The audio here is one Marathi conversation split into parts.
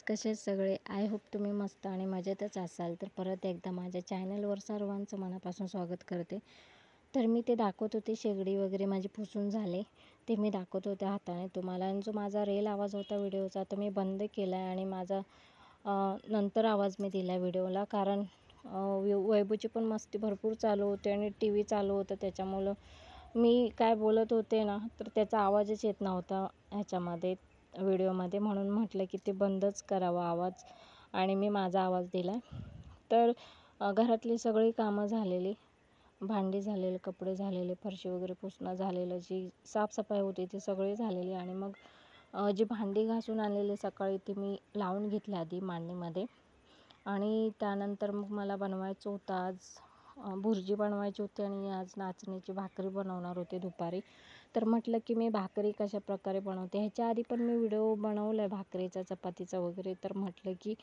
कसे सगळे? आय होप तुम्ही मस्त आणि मजेतच असाल. तर परत एकदा माझ्या चॅनलवर सर्वांचं मनापासून स्वागत करते. तर मी ते दाखवत होते शेगडी वगैरे माझी पुसून झाले, ते मी दाखवत होते हाताने तुम्हाला. आणि जो माझा रेल आवाज होता व्हिडिओचा तो मी बंद केला आहे आणि माझा नंतर आवाज मी दिला व्हिडिओला. कारण वैभूची पण मस्ती भरपूर चालू होते आणि टी व्ही चालू होतं, त्याच्यामुळं मी काय बोलत होते ना तर त्याचा आवाजच येत नव्हता ह्याच्यामध्ये व्हिडिओमध्ये. म्हणून म्हटलं की ते बंदच करावा आवाज आणि मी माझा आवाज दिला. तर घरातली सगळी कामं झालेली, भांडी झालेली, कपडे झालेले, फरशी वगैरे पुसणं झालेलं, जी साफसफाई होती ती सगळी झालेली. आणि मग जी भांडी घासून आणलेली सकाळी ती मी लावून घेतली आधी मांडणीमध्ये. आणि त्यानंतर मग मला बनवायचं होतं आज भुर्जी बनवायची होती आणि आज नाचणीची भाकरी बनवणार होते दुपारी. तर म्हटलं की मी भाकरी कशाप्रकारे बनवते, ह्याच्या आधी पण मी व्हिडिओ बनवला आहे भाकरीचा, चपातीचा वगैरे. तर म्हटलं की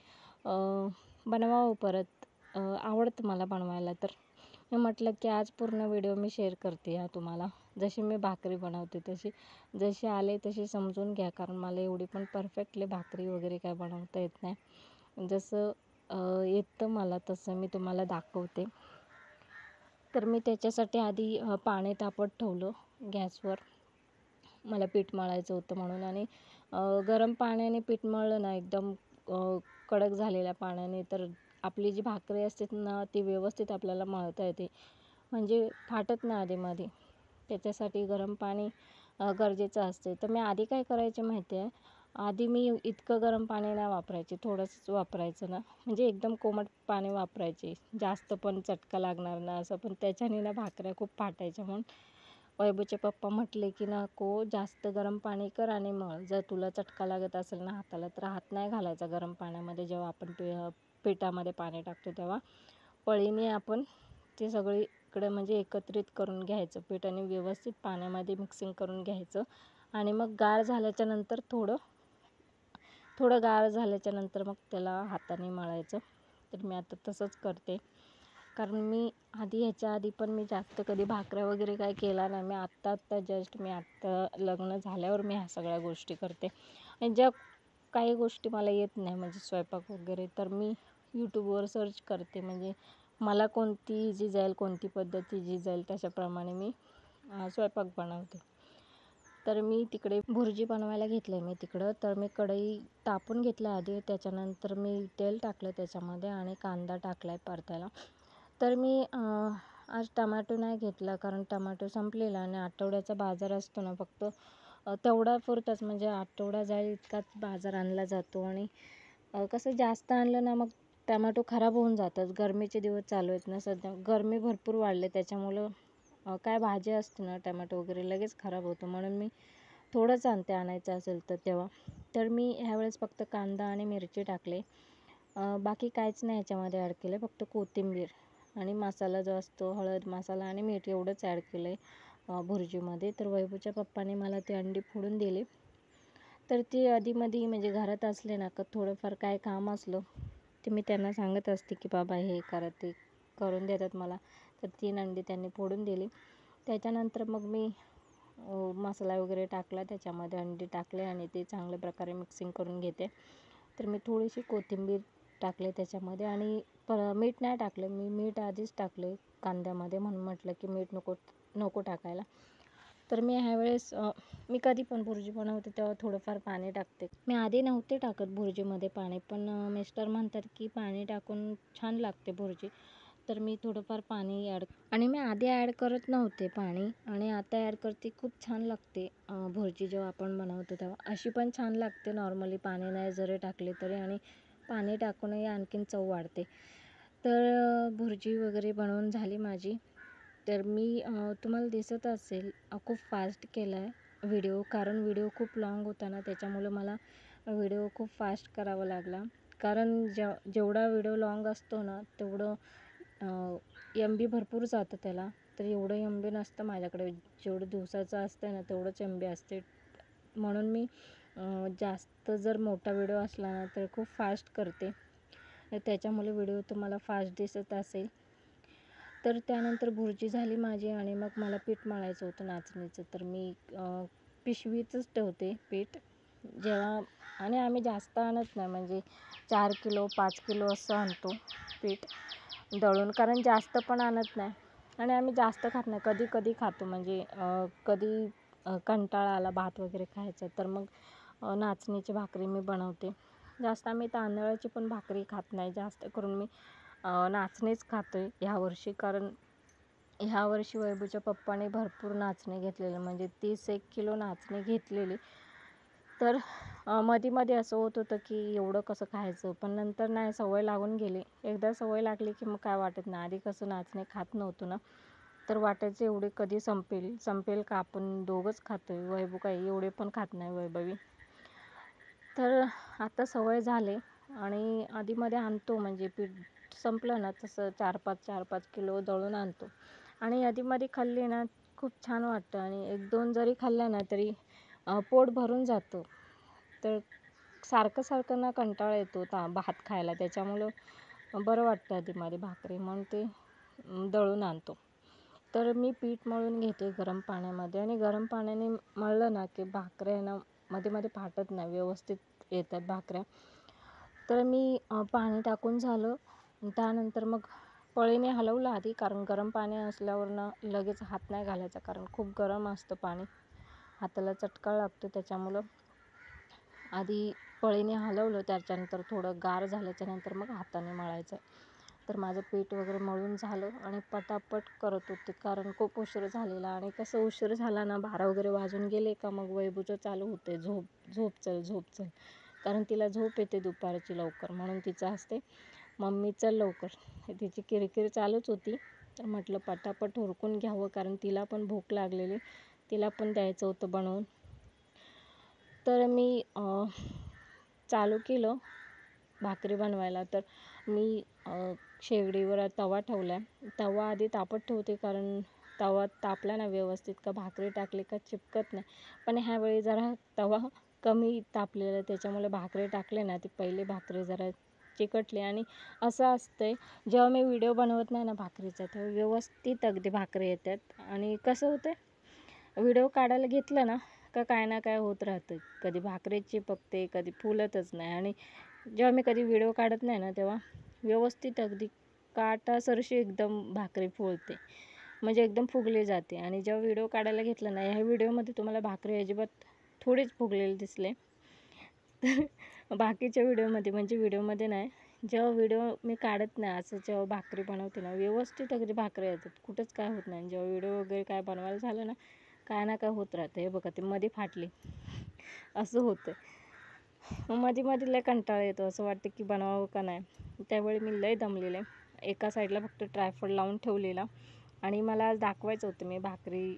बनवावं परत, आवडतं मला बनवायला. तर मी म्हटलं की आज पूर्ण व्हिडिओ मी शेअर करते तुम्हाला, जशी मी भाकरी बनवते तशी, जशी आले तशी समजून घ्या. कारण मला एवढी पण परफेक्टली भाकरी वगैरे काय बनवता येत नाही. जसं येतं मला तसं मी तुम्हाला दाखवते. तर मी त्याच्यासाठी आधी पाणी तापत ठेवलं गॅसवर, मला पीठ मळायचं होतं म्हणून. आणि गरम पाण्याने पीठ मळलं ना एकदम कडक झालेल्या पाण्याने, तर आपली जी भाकरी असते ना ती व्यवस्थित आपल्याला मळता येते, म्हणजे फाटत नाही आधीमध्ये. त्याच्यासाठी गरम पाणी गरजेचं असते. तर मी आधी काय करायचे माहिती आहे, आधी मी इतकं गरम पाणी नाही वापरायचे, थोडंसंच वापरायचं ना, म्हणजे एकदम कोमट पाणी वापरायचे, जास्त पण चटका लागणार ना असं. पण त्याच्याने ना भाकऱ्या खूप फाटायच्या. म्हणून वैभूचे पप्पा म्हटले की नको, जास्त गरम पाणी कर आणि मग जर तुला चटका लागत असेल ना हाताला तर हात नाही घालायचा गरम पाण्यामध्ये. जेव्हा आपण पिठामध्ये पाणी टाकतो तेव्हा पळीने आपण ते सगळीकडे म्हणजे एकत्रित करून घ्यायचं पीठ आणि व्यवस्थित पाण्यामध्ये मिक्सिंग करून घ्यायचं. आणि मग गार झाल्याच्या नंतर थोडं गार झाल्याच्या नंतर मग त्याला हाताने मळायचं. तर मी आता तसंच करते. कारण मी ह्याच्या आधी पण मी जास्त कधी भाकऱ्या वगैरे काय केला नाही. मी आत्ता लग्न झाल्यावर मी ह्या सगळ्या गोष्टी करते. आणि ज्या काही गोष्टी मला येत नाही म्हणजे स्वयंपाक वगैरे, तर मी यूट्यूबवर सर्च करते, म्हणजे मला कोणती इझी जाईल, कोणती पद्धत इझी जाईल त्याच्याप्रमाणे मी स्वयंपाक बनवते. तर मी तिकडे भुर्जी बनवायला घेतलं मी तिकडं. तर मी कढई तापून घेतलं आधी, त्याच्यानंतर मी तेल टाकलं त्याच्यामध्ये आणि कांदा टाकला आहे परतायला. तर मी आज टमाटो नाही घेतला, कारण टमाटो संपलेला आणि आठवड्याचा बाजार असतो ना, फक्त तेवढा पुरताच, म्हणजे आठवडा जाईल इतकाच बाजार आणला जातो. आणि कसं जास्त आणलं ना मग टमाटो खराब होऊन जातात. गरमीचे दिवस चालू आहेत ना सध्या, गरमी भरपूर वाढले, त्याच्यामुळं काय भाजी असते ना टमाटो वगैरे लगेच खराब होतं. म्हणून मी थोडंच आणायचं असेल तर तेव्हा. तर मी ह्यावेळेस फक्त कांदा आणि मिरची टाकले, बाकी काहीच नाही याच्यामध्ये ॲड केलं, फक्त कोथिंबीर आणि मसाला जो असतो हळद मसाला आणि मीठ एवढंच ॲड केलं आहे भुर्जीमध्ये. तर वैभूच्या पप्पाने मला ती अंडी फोडून दिली. तर ती आधीमध्ये म्हणजे घरात असले ना का थोडंफार काय काम असलं ते मी त्यांना सांगत असते की बाबा हे करा, ते करून देतात मला. तर 3 अंडी त्यांनी फोडून दिली. त्याच्यानंतर मग मी मसाला वगैरे टाकला, त्याच्यामध्ये अंडी टाकले आणि ते चांगल्या प्रकारे मिक्सिंग करून घेते. तर मी थोडीशी कोथिंबीर टाकले त्याच्यामध्ये आणि मीठ नाही टाकलं, मी मीठ आधीच टाकले कांद्यामध्ये, म्हणून म्हटलं की मीठ नको टाकायला. तर मी ह्यावेळेस मी कधी पण भुर्जी बनवते तेव्हा थोडंफार पाणी टाकते. मी आधी नव्हते टाकत भुर्जीमध्ये पाणी, पण मिस्टर म्हणतात की पाणी टाकून छान लागते भुर्जी. तर मी थोडंफार पाणी आणि मी आधी ॲड करत नव्हते पाणी आणि आता ॲड करते. खूप छान लागते भुर्जी जेव्हा आपण बनवतो तेव्हा. अशी पण छान लागते नॉर्मली पाणी नाही जरी टाकले तरी, आणि पाणी टाकूनही आणखीन चव वाढते. तर भुर्जी वगैरे बनवून झाली माझी. तर मी तुम्हाला दिसत असेल खूप फास्ट केला आहे व्हिडिओ, कारण व्हिडिओ खूप लाँग होता ना, त्याच्यामुळे मला व्हिडिओ खूप फास्ट करावा लागला. कारण जेवढा व्हिडिओ लाँग असतो ना तेवढं MB भरपूर जातं त्याला. तर एवढं MB नसतं माझ्याकडे, जेवढं दिवसाचं असतं ना तेवढंच MB असते. म्हणून मी जास्त जर मोठा व्हिडिओ असला ना तर खूप फास्ट करते, त्याच्यामुळे व्हिडिओ तुम्हाला फास्ट दिसत असेल. तर त्यानंतर भुर्जी झाली माझी आणि मग मला पीठ मळायचं होतं नाचणीचं. तर मी पिशवीतच ठेवते पीठ, जेव्हा आणि आम्ही जास्त आणत नाही, म्हणजे 4 किलो 5 किलो असं आणतो पीठ दळून, कारण जास्त पण आणत नाही आणि आम्ही जास्त खात नाही. कधी कधी खातो, म्हणजे कधी कंटाळा आला भात वगैरे खायचा तर मग नाचणीची भाकरी मी बनवते. जास्त आम्ही तांदळाची पण भाकरी खात नाही, जास्त करून मी नाचणीच खातो आहे ह्यावर्षी. कारण ह्यावर्षी वैभवच्या पप्पाने भरपूर नाचणी घेतलेलं, म्हणजे 30-1 किलो नाचणी घेतलेली. तर मध्ये असं होत होतं की एवढं कसं खायचं, पण नंतर नाही, सवय लागून गेली. एकदा सवय लागली की मग काय वाटत नाही. आधी कसं नाचणी खात नव्हतो ना, तर वाटायचं एवढे कधी संपेल संपेल का, आपण दोघंच खातोय, वैभव काही एवढे पण खात नाही वैभवी. तर आता सवय झाली आणि आधीमध्ये आणतो, म्हणजे पीठ संपलं ना तसं 4-5 किलो दळून आणतो आणि आधीमध्ये खाल्ली ना खूप छान वाटतं आणि 1-2 जरी खाल्ल्या ना तरी पोट भरून जातं. तर सारखं ना कंटाळा येतो भात खायला, त्याच्यामुळं बरं वाटतं आधीमध्ये भाकरी, म्हणून ते दळून आणतो. तर मी पीठ मळून घेते गरम पाण्यामध्ये आणि गरम पाण्याने मळलं ना की भाकऱ्या ना मध्ये मध्ये फाटत नाही, व्यवस्थित येतात भाकऱ्या. तर मी पाणी टाकून झालं, त्यानंतर मग पळीने हलवलं आधी, कारण गरम पाणी असल्यावर ना लगेच हात नाही घालायचा, कारण खूप गरम असतं पाणी, हाताला चटका लागतो. त्याच्यामुळं आधी पळीने हलवलं, त्याच्यानंतर थोडं गार झाल्याच्यानंतर मग हाताने मळायचं. तर माझं पीठ वगैरे मळून झालं आणि पटापट करत होते, कारण खूप उशीर झालेला. आणि कसं उशीर झाला ना, 12 वगैरे वाजून गेले का मग वैभवचं चालू होते झोप चल झोप चल, कारण तिला झोप येते दुपारची लवकर, म्हणून तिचं असते मम्मी चल लवकर. तिची किरकिर चालूच होती. तर म्हटलं पटापट उरकून घ्यावं, कारण तिला पण भूक लागलेली, तिला पण द्यायचं होतं बनवून. तर मी चालू केलं भाकरी बनवायला. तर मी शेगडीवर तवा ठेवला. तवा आधी तापत ठेवते, कारण तवा तापला ना व्यवस्थित का भाकरी टाकली का चिपकत नाही. पण ह्यावेळी जरा तवा कमी तापलेला, त्याच्यामुळे भाकरी टाकले ना ती पहिली भाकरी जरा चिकटली. आणि असं असतंय, जेव्हा मी व्हिडिओ बनवत नाही ना भाकरीचा, तेव्हा व्यवस्थित अगदी भाकरी येतात. आणि कसं होतं, व्हिडिओ काढायला घेतलं ना का काय ना काय होत राहतं, कधी भाकरी चिपकते, कधी फुलतच नाही. आणि जेव्हा मी कधी व्हिडिओ काढत नाही ना तेव्हा व्यवस्थित अगदी काटासरशी एकदम भाकरी फुलते, म्हणजे एकदम फुगली जाते. आणि जेव्हा व्हिडिओ काढायला घेतलं ना, ह्या व्हिडिओमध्ये तुम्हाला भाकरी अजिबात थोडीच फुगलेली दिसले. तर बाकीच्या व्हिडिओमध्ये, म्हणजे व्हिडिओमध्ये नाही, जेव्हा व्हिडिओ मी काढत नाही असं, जेव्हा भाकरी बनवते ना व्यवस्थित अगदी भाकरी येतात, कुठंच काय होत नाही. जेव्हा व्हिडिओ वगैरे काय बनवायला झालं ना, काय ना काय होत राहतं. हे बघा, ते मध्ये फाटली, असं होतं. मग मध्ये लय कंटाळा येतो, असं वाटतं की बनवावं का नाही. त्यावेळी मी लय दमलेले, एका साईडला फक्त ट्रायपॉड लावून ठेवलेला आणि मला आज दाखवायचं होतं मी भाकरी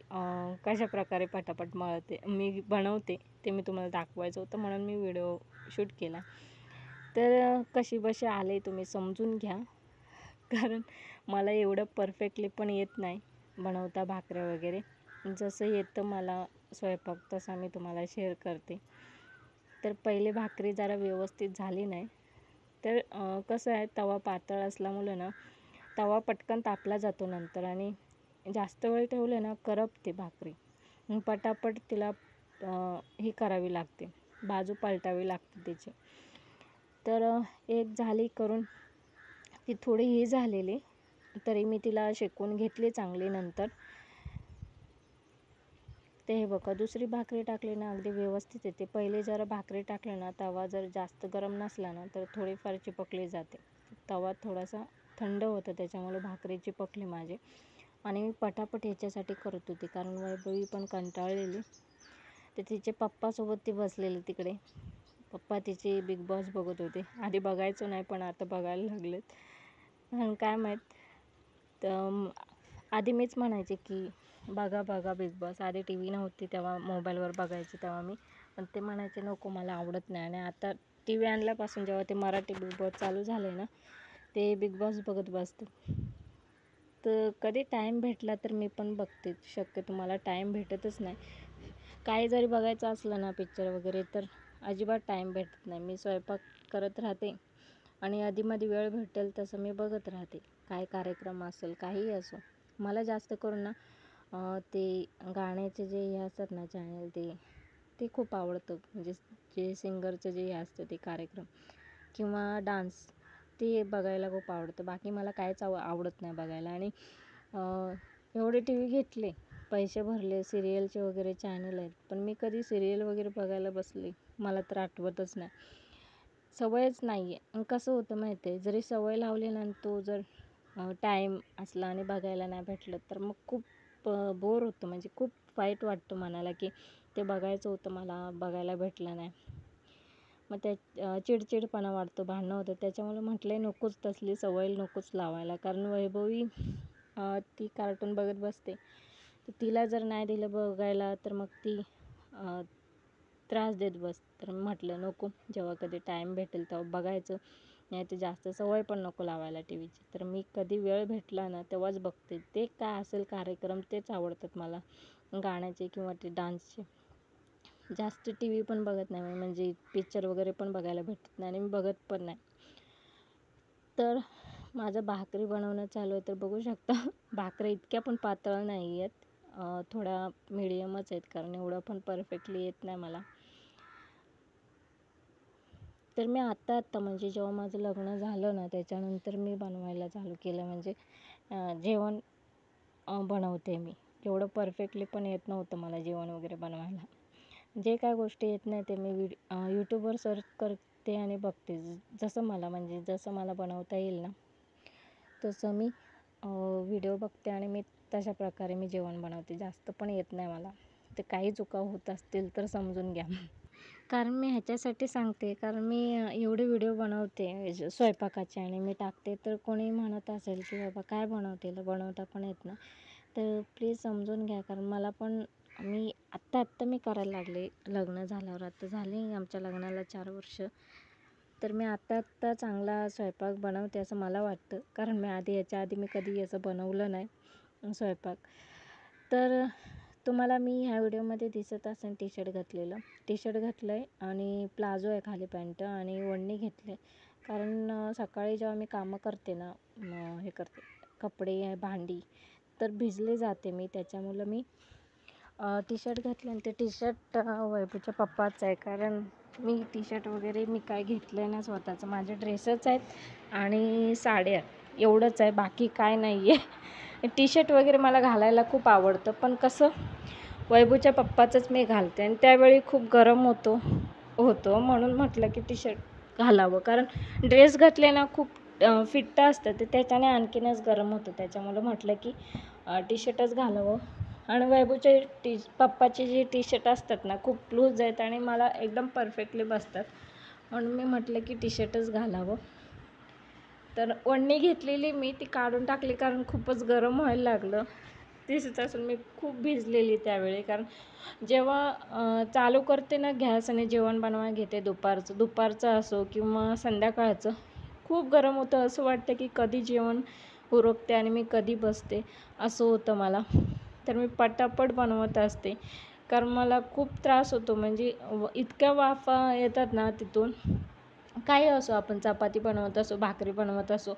कशाप्रकारे पटापट मी बनवते, ते मी तुम्हाला दाखवायचं होतं, म्हणून मी व्हिडिओ शूट केला. तर कशी बशी आले तुम्ही समजून घ्या, कारण मला एवढं परफेक्टली पण येत नाही बनवता भाकऱ्या वगैरे. जसं येतं मला स्वयंपाक तसा मी तुम्हाला शेअर करते. तर पहिले भाकरी जरा व्यवस्थित झाली नाही, तर कसं आहे, तवा पातळ असल्यामुळं ना तवा पटकन तापला जातो नंतर, आणि जास्त वेळ ठेवले ना करपते भाकरी. मग पटापट तिला ही करावी लागते, बाजू पलटावी लागते त्याची. तर एक झाली करून, ती थोडी ही झालेली, तरी मी तिला शेकून घेतली चांगली नंतर. ते हे बघा, दुसरी भाकरी टाकली ना अगदी व्यवस्थित येते. पहिले जरा भाकरी टाकली ना, तवा जर जास्त गरम नसला ना तर थोडीफार चिपकली जाते. तवा थोडासा थंड होता, त्याच्यामुळे भाकरी चिपकली माझी. आणि मी पटापट ह्याच्यासाठी करत होती, कारण वैभवी पण कंटाळलेली. तर तिचे पप्पासोबत ती बसलेली तिकडे. पप्पा तिचे बिग बॉस बघत होते. आधी बघायचो नाही, पण आता बघायला लागलेत. आणि काय माहीत, तर आधी मीच म्हणायचे की बघा बिग बॉस. आधी टी व्ही नव्हती तेव्हा मोबाईलवर बघायचे तेव्हा मी, पण ते म्हणायचे नको मला आवडत नाही. आणि आता टी व्ही आणल्यापासून जेव्हा ते मराठी बिग बॉस चालू झाले ना, ते बिग बॉस बघत बसते. तर कधी टाईम भेटला तर मी पण बघते, शक्यतो मला टाईम भेटतच नाही. काही जरी बघायचं असलं ना पिक्चर वगैरे तर अजिबात टाईम भेटत नाही. मी स्वयंपाक करत राहते आणि आधीमध्ये वेळ भेटेल तसं मी बघत राहते, काय कार्यक्रम असेल काहीही असो. मला जास्त करून ना ते गाण्याचे जे हे असतात ना चॅनल, ते ते खूप आवडतं. म्हणजे जे सिंगरचं जे असतं ते कार्यक्रम किंवा डान्स ते बघायला खूप आवडतं. बाकी मला काहीच आवडत नाही बघायला. आणि एवढे टी व्ही घेतले, पैसे भरले, सिरियलचे वगैरे चॅनल आहेत, पण मी कधी सिरियल वगैरे बघायला बसले मला तर आठवतच नाही. सवयच नाही आहे. आणि कसं होतं माहिती आहे, जरी सवय लावली ना, तो जर टाईम असला आणि बघायला नाही भेटलं तर मग खूप बोर होतं. म्हणजे खूप वाईट वाटतं मनाला की ते बघायचं होतं मला, बघायला भेटलं नाही. मग त्या चिडचिडपणा वाटतो, भांडणं होतं. त्याच्यामुळे म्हटलं नकोच, तसली सवय नकोच लावायला. कारण वैभवी ती कार्टून बघत बसते, तर तिला जर नाही दिलं बघायला तर मग ती त्रास देत बस. तर म्हटलं नको, जेव्हा कधी टाईम भेटेल तेव्हा बघायचं, नाही तर जास्त सवय पण नको लावायला टी व्हीची. तर मी कधी वेळ भेटला ना तेव्हाच बघते. ते काय असेल कार्यक्रम तेच आवडतात मला, गाण्याचे किंवा ते डान्सचे. जास्त टी व्ही पण बघत नाही मी, म्हणजे पिक्चर वगैरे पण बघायला भेटत नाही आणि मी बघत पण नाही. तर माझं भाकरी बनवणं चालू आहे, तर बघू शकता भाकऱ्या इतक्या पण पातळ नाही आहेत, थोड्या मिडियमच आहेत, कारण एवढं पण परफेक्टली येत नाही मला. तर मी आत्ता म्हणजे जेव्हा माझं लग्न झालं ना त्याच्यानंतर मी बनवायला चालू केलं. म्हणजे जेवण बनवते मी. एवढं परफेक्टली पण येत नव्हतं मला जेवण वगैरे बनवायला. जे काय गोष्टी येत नाही ते मी यूट्यूबवर सर्च करते आणि बघते. जसं मला बनवता येईल ना तसं मी व्हिडिओ बघते आणि मी तशा प्रकारे मी जेवण बनवते. जास्त पण येत नाही मला. ते काही चुका होत असतील तर समजून घ्या. कारण मी ह्याच्यासाठी सांगते, कारण मी एवढे व्हिडिओ बनवते स्वयंपाकाचे आणि मी टाकते, तर कोणी म्हणत असेल की बाबा काय बनवते, बनवता पण येत ना, तर प्लीज समजून घ्या. कारण मला पण आत्ता मी करायला लागले लग्न झाल्यावर. आता झाले आमच्या लग्नाला 4 वर्ष. तर मी आत्ता चांगला स्वयंपाक बनवते असं मला वाटतं. कारण याच्या आधी मी कधी असं बनवलं नाही स्वयंपाक. तर तुम्हाला मी ह्या व्हिडिओमध्ये दिसत असेल टी शर्ट घातलं आहे आणि प्लाझो आहे खाली, पॅन्ट आणि ओढणी घेतली. कारण सकाळी जेव्हा मी कामं करते ना, हे करते कपडे, भांडी, तर भिजले जाते मी. त्याच्यामुळं मी टी शर्ट घातलं. आणि ते टी शर्ट वैभवच्या पप्पाचं आहे. कारण मी टी शर्ट वगैरे मी काय घेतलं आहे ना स्वतःचं, माझे ड्रेसच आहेत आणि साड्या, एवढंच आहे, बाकी काय नाही आहे. टी शर्ट वगैरे मला घालायला खूप आवडतं, पण कसं वैभवच्या पप्पाचंच मी घालते आणि त्यावेळी खूप गरम होतं म्हणून म्हटलं की टी शर्ट घालावं. कारण ड्रेस घातले ना खूप फिट्ट असतं, तर त्याच्याने आणखीनच गरम होतं. त्याच्यामुळं म्हटलं की टी शर्टच घालावं. आणि वैभवचे पप्पाचे जे टी शर्ट असतात ना खूप लूज आहेत आणि मला एकदम परफेक्टली बसतात, म्हणून मी म्हटलं की टी शर्टच घालावं. तर ओढणी घेतलेली मी ती काढून टाकली, कारण खूपच गरम व्हायला लागलं. दिसत असून मी खूप भिजलेली त्यावेळी. कारण जेव्हा चालू करते ना गॅस आणि जेवण बनवायला घेते, दुपारचं असो किंवा संध्याकाळचं, खूप गरम होतं. असं वाटतं की कधी जेवण उरकते आणि मी कधी बसते, असं होतं मला. तर मी पटापट बनवत असते, कारण मला खूप त्रास होतो. म्हणजे इतक्या वाफा येतात ना तिथून, काही असो, आपण चपाती बनवत असो, भाकरी बनवत असो,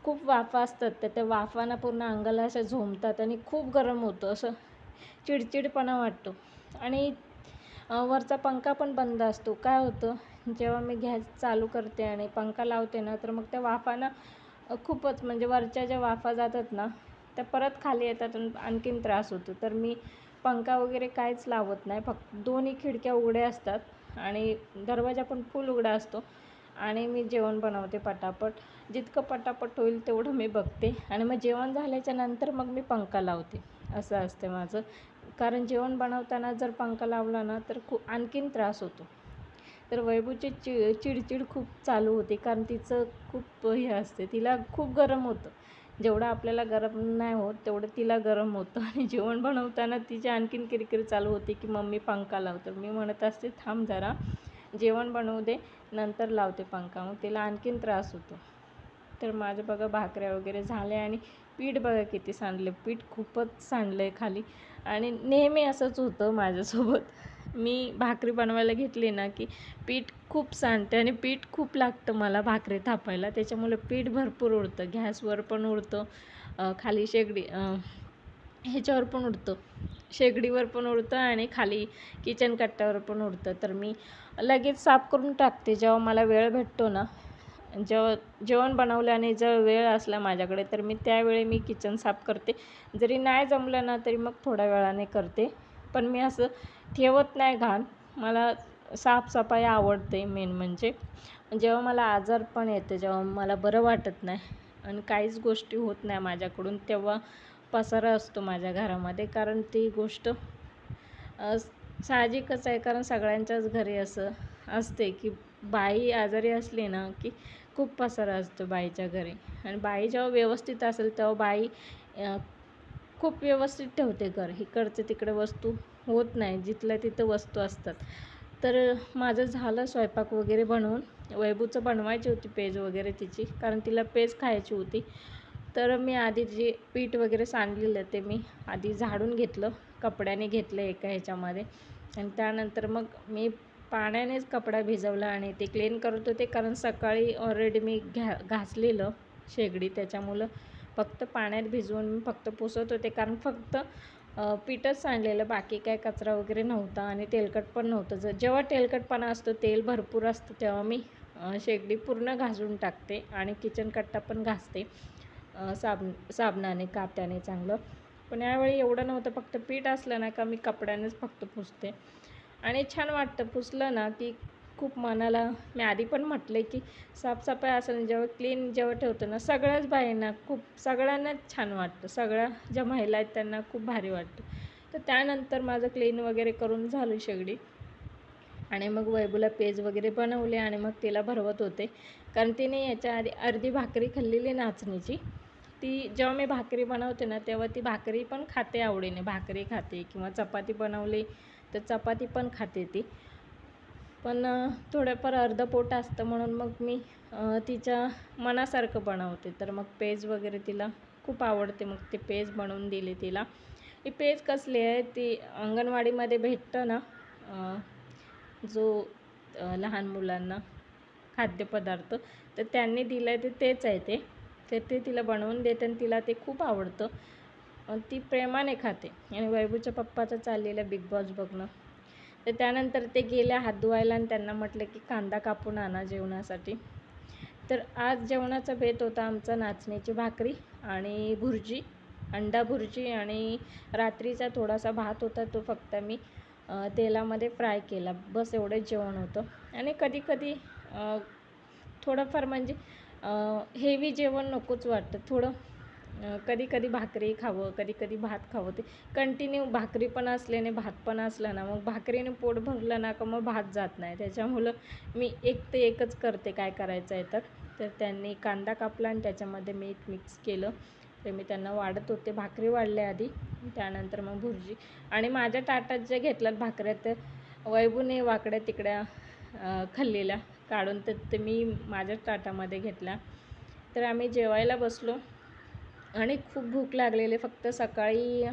खूप वाफा असतात. तर त्या वाफांना पूर्ण अंगाला अशा झोंबतात आणि खूप गरम होतं, असं चिडचिडपणा वाटतो. आणि वरचा पंखा पण बंद असतो. काय होतं, जेव्हा मी गॅस चालू करते आणि पंखा लावते ना, तर मग त्या वाफांना खूपच, म्हणजे वरच्या ज्या वाफा जातात ना त्या परत खाली येतात आणि आणखीन त्रास होतो. तर मी पंखा वगैरे काहीच लावत नाही. फक्त 2 खिडक्या उघड्या असतात आणि दरवाजा पण फुल उघडा असतो आणि मी जेवण बनवते पटापट. जितकं पटापट होईल तेवढं मी बघते आणि मग जेवण झाल्याच्या नंतर मग मी पंखा लावते, असं असते माझं. कारण जेवण बनवताना जर पंखा लावला ना तर आणखीन त्रास होतो. तर वैभवची चिडचिड खूप चालू होते, कारण तिचं खूप हे असते, तिला खूप गरम होतं. जेवढं आपल्याला गरम नाही होत तेवढं तिला गरम होतं. आणि जेवण बनवताना तिची आणखीन किरकिर चालू होते की मम्मी पंखा लाव. तर मी म्हणत असते थांब जरा, जेवण बनवू दे, नंतर लावते पंखा. मग तिला आणखीन त्रास होतो. तर माझं बघा भाकऱ्या वगैरे झाल्या आणि पीठ बघा किती सांडले, पीठ खूपच सांडलं आहे खाली. आणि नेहमी असंच होतं माझ्यासोबत. मी भाकरी बनवायला घेतली ना की पीठ खूप सांडते आणि पीठ खूप लागतं मला भाकरी थापायला. त्याच्यामुळे पीठ भरपूर उडतं, गॅसवर पण उडतं, खाली ह्याच्यावर पण उडतं, शेगडीवर पण उडतं आणि खाली किचन कट्ट्यावर पण उडतं. तर मी लगेच साफ करून टाकते जेव्हा मला वेळ भेटतो ना. जेवण बनवलं आणि जर वेळ असला माझ्याकडे तर त्यावेळी मी किचन साफ करते. जरी नाही जमलं ना तरी मग थोड्या वेळाने करते. पण मी असं ठेवत नाही घाण. मला साफसफाई आवडते मेन म्हणजे. जेव्हा मला आजारपण येतं, जेव्हा मला बरं वाटत नाही आणि काहीच गोष्टी होत नाही माझ्याकडून, तेव्हा पसारा असतो माझ्या घरामध्ये. कारण ती गोष्ट साहजिकच आहे, कारण सगळ्यांच्याच घरी असं असते की बाई आजारी असली ना की खूप पसारा असतो बाईच्या घरी. आणि बाई जेव्हा व्यवस्थित असेल तेव्हा बाई खूप व्यवस्थित ठेवते घर. इकडचे तिकडे वस्तू होत नाही, जिथल्या तिथं वस्तू असतात. तर माझं झालं स्वयंपाक वगैरे बनवून. वैभूचं बनवायची होती पेज वगैरे तिची, कारण तिला पेज खायची होती. तर मी आधी जे पीठ वगैरे सांडलेलं ते मी आधी झाडून घेतलं, कपड्याने घेतलं एका ह्याच्यामध्ये. आणि त्यानंतर मग मी पाण्यानेच कपडा भिजवला आणि ते क्लीन करत होते, कारण सकाळी ऑलरेडी मी घासलेलं शेगडी, त्याच्यामुळं फक्त पाण्यात भिजवून मी फक्त पुसत होते. कारण फक्त पीठच सांडलेलं, बाकी काय कचरा वगैरे नव्हता आणि तेलकट पण नव्हतं. जेव्हा तेलकटपणा असतो, तेल भरपूर असतं, तेव्हा मी शेगडी पूर्ण घासून टाकते आणि किचन कट्टा पण घासते साबणाने, कात्याने चांगलं. पण यावेळी एवढं नव्हतं, फक्त पीठ असलं ना का मी कपड्यानेच फक्त पुसते आणि छान वाटतं पुसलं ना की खूप मनाला. मी आधी पण म्हटले की साफसफाई असेल जेव्हा क्लीन जेव्हा ठेवतो ना, सगळ्याच बाईंना सगळ्यांनाच छान वाटतं. सगळ्या ज्या महिला आहेत त्यांना खूप भारी वाटतं. तर त्यानंतर माझं क्लीन वगैरे करून झालं शेगडी आणि मग वैभूला पेज वगैरे बनवले आणि मग तिला भरवत होते. कारण तिने याच्या आधी अर्धी भाकरी खाल्लेली नाचणीची. ती जेव्हा मी भाकरी बनवते ना तेव्हा ती भाकरी पण खाते आवडीने. भाकरी खाते किंवा चपाती बनवली तर चपाती पण खाते ती. पण थोडंफार अर्धं पोट असतं म्हणून मग मी तिच्या मनासारखं बनवते. तर मग पेज वगैरे तिला खूप आवडते, मग ते पेज बनवून दिले तिला. ही पेज कसली आहे, ती अंगणवाडीमध्ये भेटतं ना, जो लहान मुलांना खाद्यपदार्थ, तर त्यांनी दिलं आहे तेच आहे ते तिला बनवून देते आणि तिला ते खूप आवडतं. ती प्रेमाने खाते. आणि वैभूच्या पप्पाचं चाललेलं बिग बॉस बघणं. तर त्यानंतर ते गेल्या हात धुवायला आणि त्यांना म्हटलं की कांदा कापून आणा जेवणासाठी. तर आज जेवणाचा बेत होता आमचा नाचणीची भाकरी आणि भुर्जी, अंडा भुर्जी, आणि रात्रीचा थोडासा भात होता, तो फक्त मी तेलामध्ये फ्राय केला. बस एवढंच जेवण होतं. आणि कधीकधी थोडंफार म्हणजे हेवी जेवण नकोच वाटतं. थोडं कधी कधी भाकरी खावं, कधी कधी भात खावं. ते कंटिन्यू भाकरी पण असल्याने भात पण असला ना, मग भाकरीने पोट भरलं ना का मग भात जात नाही. त्याच्यामुळं मी एक ते एकच करते काय करायचं आहे तर त्यांनी कांदा कापला आणि त्याच्यामध्ये मीठ मिक्स केलं. ते मी त्यांना वाढत होते. भाकरी वाढल्या आधी, त्यानंतर मग भुर्जी. आणि माझ्या ताटात जे घेतल्यात भाकऱ्या तर वैभूने वाकड्या तिकड्या खाल्लेल्या काढून तर ते मी माझ्या ताटामध्ये घेतल्या. तर आम्ही जेवायला बसलो आणि खूप भूक लागलेली. फक्त सकाळी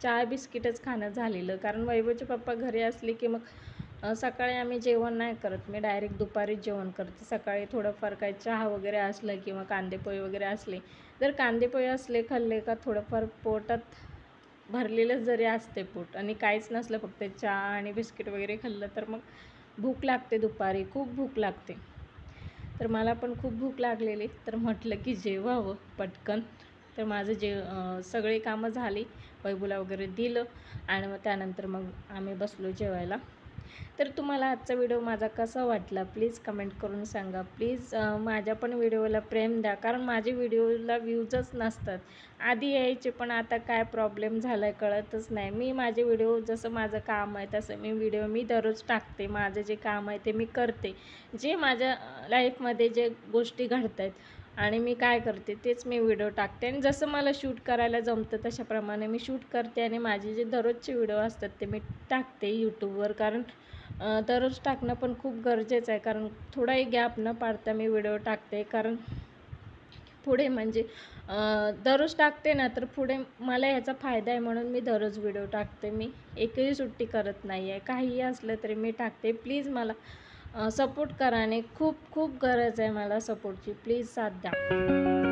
चहा बिस्किटच खाणं झालेलं, कारण वैभवचे पप्पा घरी असले की मग सकाळी आम्ही जेवण नाही करत. मी डायरेक्ट दुपारीच जेवण करते. सकाळी थोडंफार काही चहा वगैरे असलं किंवा कांदेपोहे वगैरे असले, जर कांदेपोहे असले खाल्ले का थोडंफार पोटात भरलेलंच जरी असते पोट, आणि काहीच नसलं फक्त चहा आणि बिस्किट वगैरे खाल्लं तर मग भूक लागते दुपारी, खूप भूक लागते. तर मला पण खूप भूक लागलेली, तर म्हटलं की जेवावं पटकन. तर माझं सगळी कामं झाली, वैभूला वगैरे दिलं आणि मग त्यानंतर मग आम्ही बसलो जेवायला. तर तुम्हाला आजचा व्हिडिओ माझा कसा वाटला प्लीज कमेंट करून सांगा. प्लीज माझ्या पण व्हिडिओला प्रेम द्या, कारण माझे व्हिडिओला व्ह्यूजच नसतात. आधी यायचे पण आता काय प्रॉब्लेम झाला आहे कळतच नाही. मी माझे व्हिडिओ जसं माझं काम आहे तसं मी दररोज टाकते. माझं जे काम आहे ते मी करते. जे माझ्या लाईफमध्ये जे गोष्टी घडत आहेत आणि मी काय करते तेच मी व्हिडिओ टाकते. आणि जसं मला शूट करायला जमतं तशाप्रमाणे मी शूट करते आणि माझे जे दररोजचे व्हिडिओ असतात ते मी टाकते यूट्यूबवर. कारण दररोज टाकणं पण खूप गरजेचं आहे, कारण थोडाही गॅप न पाडता मी व्हिडिओ टाकते. कारण पुढे म्हणजे दररोज टाकते ना तर पुढे मला याचा फायदा आहे, म्हणून मी दररोज व्हिडिओ टाकते. मी एकही सुट्टी करत नाही आहे. काहीही असलं तरी मी टाकते. प्लीज मला सपोर्ट करा आणि खूप खूप गरज आहे मला सपोर्टची. प्लीज साथ द्या.